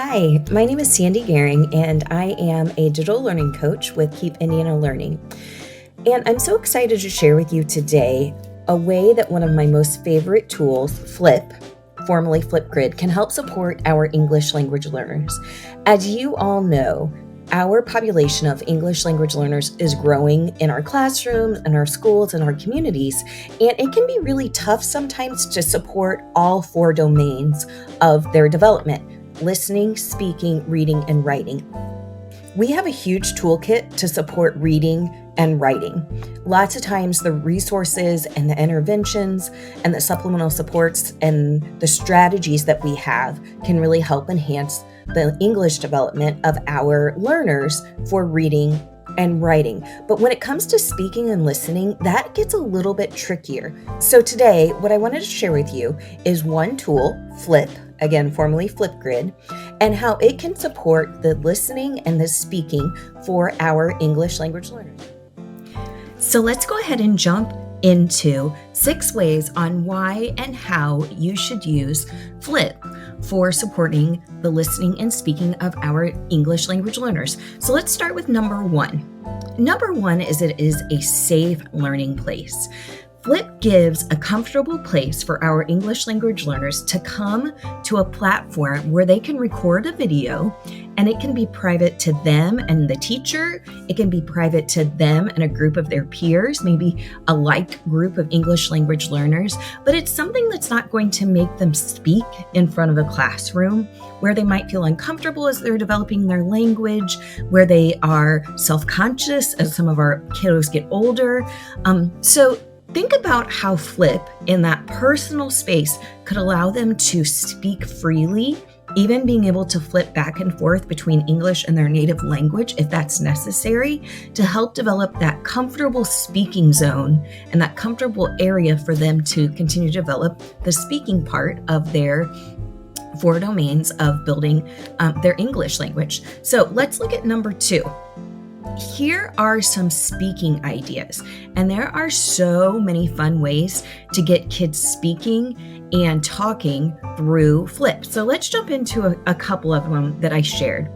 Hi, my name is Sandy Goehring, and I am a digital learning coach with Keep Indiana Learning. And I'm so excited to share with you today a way that one of my most favorite tools, Flip, formerly Flipgrid, can help support our English language learners. As you all know, our population of English language learners is growing in our classrooms, in our schools, and our communities, and it can be really tough sometimes to support all four domains of their development: listening, speaking, reading, and writing. We have a huge toolkit to support reading and writing. Lots of times the resources and the interventions and the supplemental supports and the strategies that we have can really help enhance the English development of our learners for reading and writing. But when it comes to speaking and listening, that gets a little bit trickier. So today, what I wanted to share with you is one tool, Flip, again, formerly Flipgrid, and how it can support the listening and the speaking for our English language learners. So let's go ahead and jump into 6 ways on why and how you should use Flip for supporting the listening and speaking of our English language learners. So let's start with number 1. Number 1 is it is a safe learning place. Flip gives a comfortable place for our English language learners to come to a platform where they can record a video, and it can be private to them and the teacher. It can be private to them and a group of their peers, maybe a like group of English language learners, but it's something that's not going to make them speak in front of a classroom where they might feel uncomfortable as they're developing their language, where they are self-conscious as some of our kiddos get older. So think about how Flip in that personal space could allow them to speak freely, even being able to flip back and forth between English and their native language if that's necessary, to help develop that comfortable speaking zone and that comfortable area for them to continue to develop the speaking part of their 4 domains of building their English language. So let's look at number 2. Here are some speaking ideas, and there are so many fun ways to get kids speaking and talking through Flip. So let's jump into a couple of them that I shared.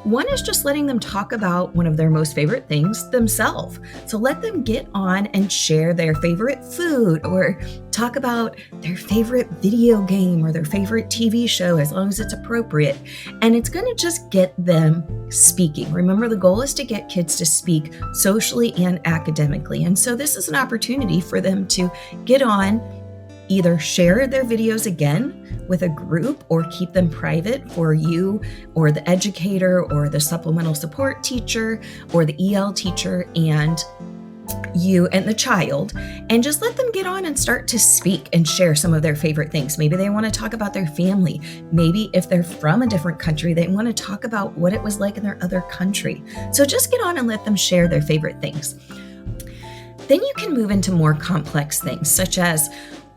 One is just letting them talk about one of their most favorite things themselves. So let them get on and share their favorite food or talk about their favorite video game or their favorite TV show, as long as it's appropriate. And it's going to just get them speaking. Remember, the goal is to get kids to speak socially and academically. And so this is an opportunity for them to get on, either share their videos again with a group or keep them private for you or the educator or the supplemental support teacher or the EL teacher and you and the child, and just let them get on and start to speak and share some of their favorite things. Maybe they want to talk about their family. Maybe if they're from a different country, they want to talk about what it was like in their other country. So just get on and let them share their favorite things. Then you can move into more complex things, such as,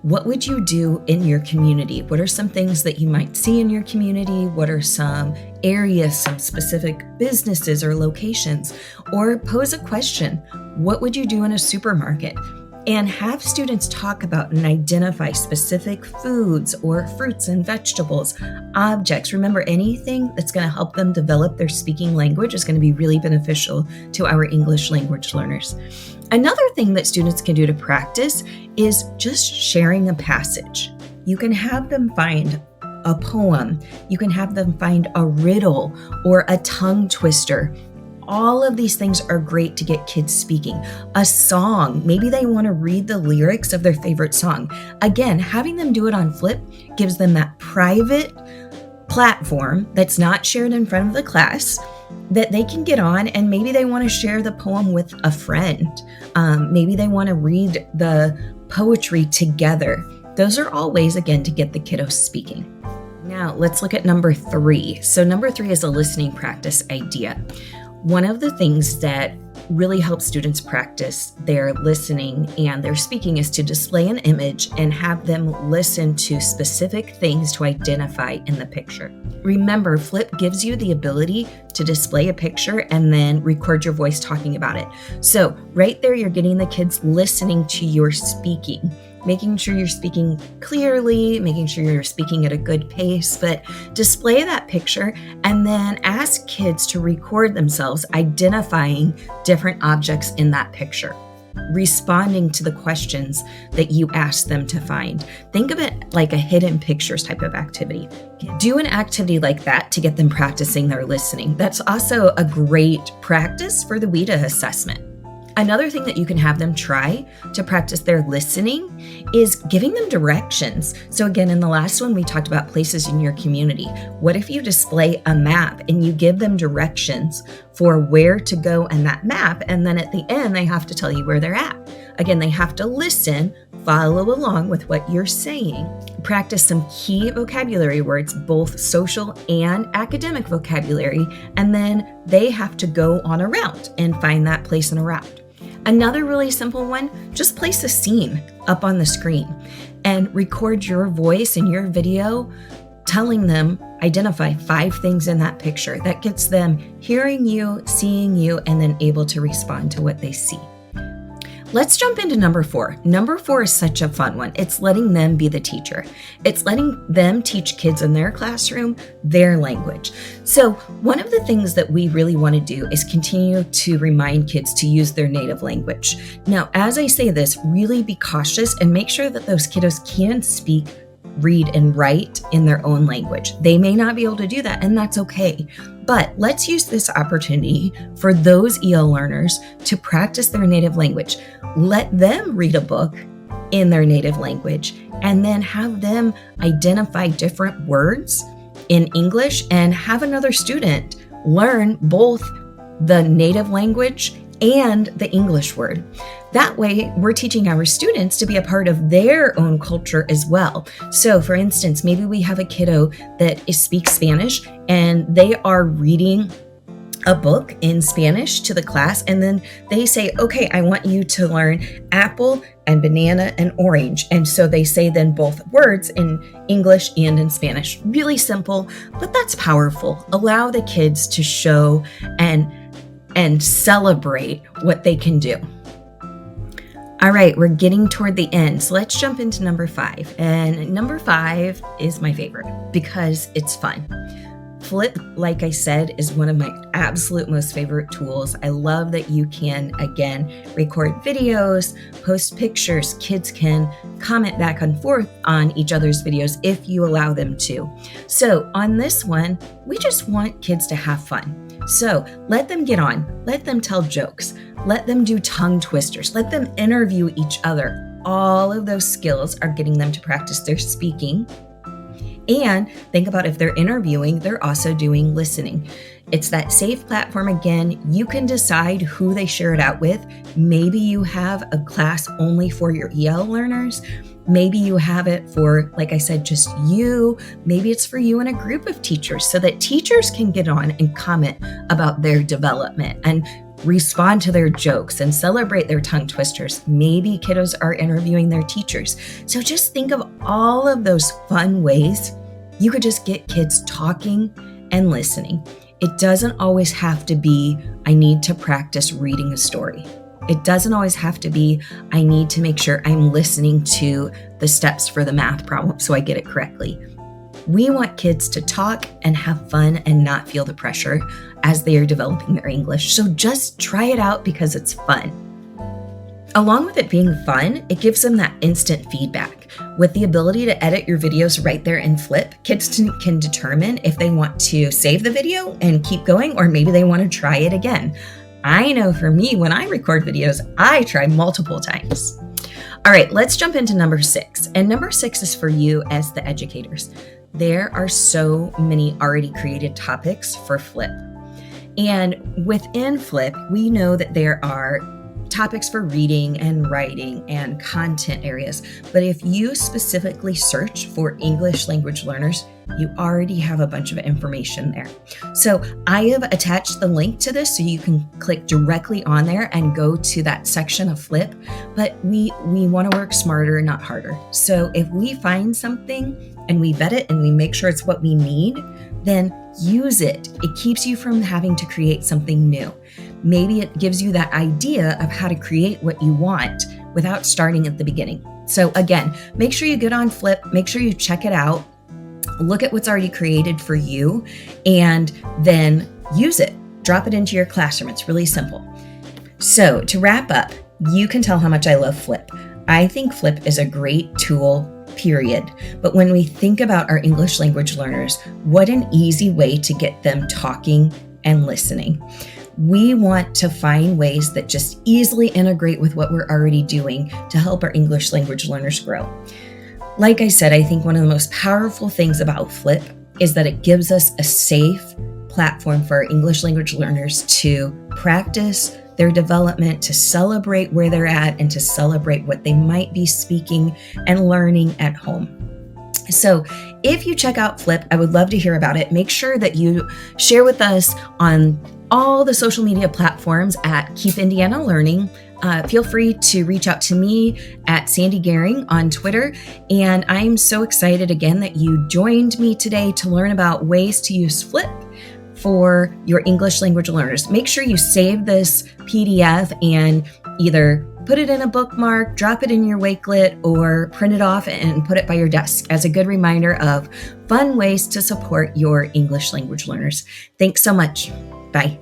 what would you do in your community? What are some things that you might see in your community? What are some areas, some specific businesses or locations? Or pose a question. What would you do in a supermarket? And have students talk about and identify specific foods or fruits and vegetables, objects. Remember, anything that's going to help them develop their speaking language is going to be really beneficial to our English language learners. Another thing that students can do to practice is just sharing a passage. You can have them find a poem. You can have them find a riddle or a tongue twister. All of these things are great to get kids speaking. A song, maybe they want to read the lyrics of their favorite song. Again, having them do it on Flip gives them that private platform that's not shared in front of the class that they can get on, and maybe they want to share the poem with a friend. Maybe they want to read the poetry together. Those are all ways, again, to get the kiddos speaking. Now, let's look at number 3. So number 3 is a listening practice idea. One of the things that really helps students practice their listening and their speaking is to display an image and have them listen to specific things to identify in the picture. Remember, Flip gives you the ability to display a picture and then record your voice talking about it. So right there, you're getting the kids listening to your speaking. making sure you're speaking clearly, making sure you're speaking at a good pace, but display that picture and then ask kids to record themselves identifying different objects in that picture, responding to the questions that you ask them to find. Think of it like a hidden pictures type of activity. Do an activity like that to get them practicing their listening. That's also a great practice for the WIDA assessment. Another thing that you can have them try to practice their listening is giving them directions. So again, in the last one, we talked about places in your community. What if you display a map and you give them directions for where to go in that map, and then at the end, they have to tell you where they're at? Again, they have to listen, follow along with what you're saying, practice some key vocabulary words, both social and academic vocabulary, and then they have to go on a route and find that place in a route. Another really simple one, just place a scene up on the screen and record your voice and your video telling them, identify 5 things in that picture. That gets them hearing you, seeing you, and then able to respond to what they see. Let's jump into number 4. Number 4 is such a fun one. It's letting them be the teacher. It's letting them teach kids in their classroom their language. So one of the things that we really want to do is continue to remind kids to use their native language. Now, as I say this, really be cautious and make sure that those kiddos can speak, read, and write in their own language. They may not be able to do that, and that's okay. But let's use this opportunity for those EL learners to practice their native language. Let them read a book in their native language and then have them identify different words in English and have another student learn both the native language and the English word. That way, we're teaching our students to be a part of their own culture as well. So for instance, maybe we have a kiddo that speaks Spanish and they are reading a book in Spanish to the class, and then they say, okay, I want you to learn apple and banana and orange. And so they say then both words in English and in Spanish. Really simple, but that's powerful. Allow the kids to show and celebrate what they can do. All right, we're getting toward the end, so let's jump into number 5. And number 5 is my favorite because it's fun. Flip, like I said, is one of my absolute most favorite tools. I love that you can, again, record videos, post pictures. Kids can comment back and forth on each other's videos if you allow them to. So on this one, we just want kids to have fun. So let them get on, let them tell jokes, let them do tongue twisters, let them interview each other. All of those skills are getting them to practice their speaking. And think about if they're interviewing, they're also doing listening. It's that safe platform again. You can decide who they share it out with. Maybe you have a class only for your EL learners. Maybe you have it for, like I said, just you. Maybe it's for you and a group of teachers so that teachers can get on and comment about their development and respond to their jokes and celebrate their tongue twisters. Maybe kiddos are interviewing their teachers. So just think of all of those fun ways you could just get kids talking and listening. It doesn't always have to be, I need to practice reading a story. It doesn't always have to be, I need to make sure I'm listening to the steps for the math problem so I get it correctly. We want kids to talk and have fun and not feel the pressure as they are developing their English. So just try it out because it's fun. Along with it being fun, it gives them that instant feedback. With the ability to edit your videos right there in Flip, kids can determine if they want to save the video and keep going, or maybe they want to try it again. I know for me, when I record videos, I try multiple times. All right, let's jump into number 6. And number 6 is for you as the educators. There are so many already created topics for Flip. And within Flip, we know that there are topics for reading and writing and content areas. But if you specifically search for English language learners, you already have a bunch of information there. So I have attached the link to this so you can click directly on there and go to that section of Flip. But we want to work smarter, not harder. So if we find something and we vet it and we make sure it's what we need, then use it. It keeps you from having to create something new. Maybe it gives you that idea of how to create what you want, without starting at the beginning. So again, make sure you get on Flip, make sure you check it out, look at what's already created for you, and then use it. Drop it into your classroom. It's really simple. So to wrap up, you can tell how much I love Flip. I think Flip is a great tool, period. But when we think about our English language learners, what an easy way to get them talking and listening. We want to find ways that just easily integrate with what we're already doing to help our English language learners grow. Like I said, I think one of the most powerful things about Flip is that it gives us a safe platform for our English language learners to practice their development, to celebrate where they're at, and to celebrate what they might be speaking and learning at home. So if you check out Flip, I would love to hear about it. Make sure that you share with us on all the social media platforms at Keep Indiana Learning. Feel free to reach out to me at Sandy Goehring on Twitter. And I'm so excited again that you joined me today to learn about ways to use Flip for your English language learners. Make sure you save this PDF and either put it in a bookmark, drop it in your Wakelet, or print it off and put it by your desk as a good reminder of fun ways to support your English language learners. Thanks so much. Bye.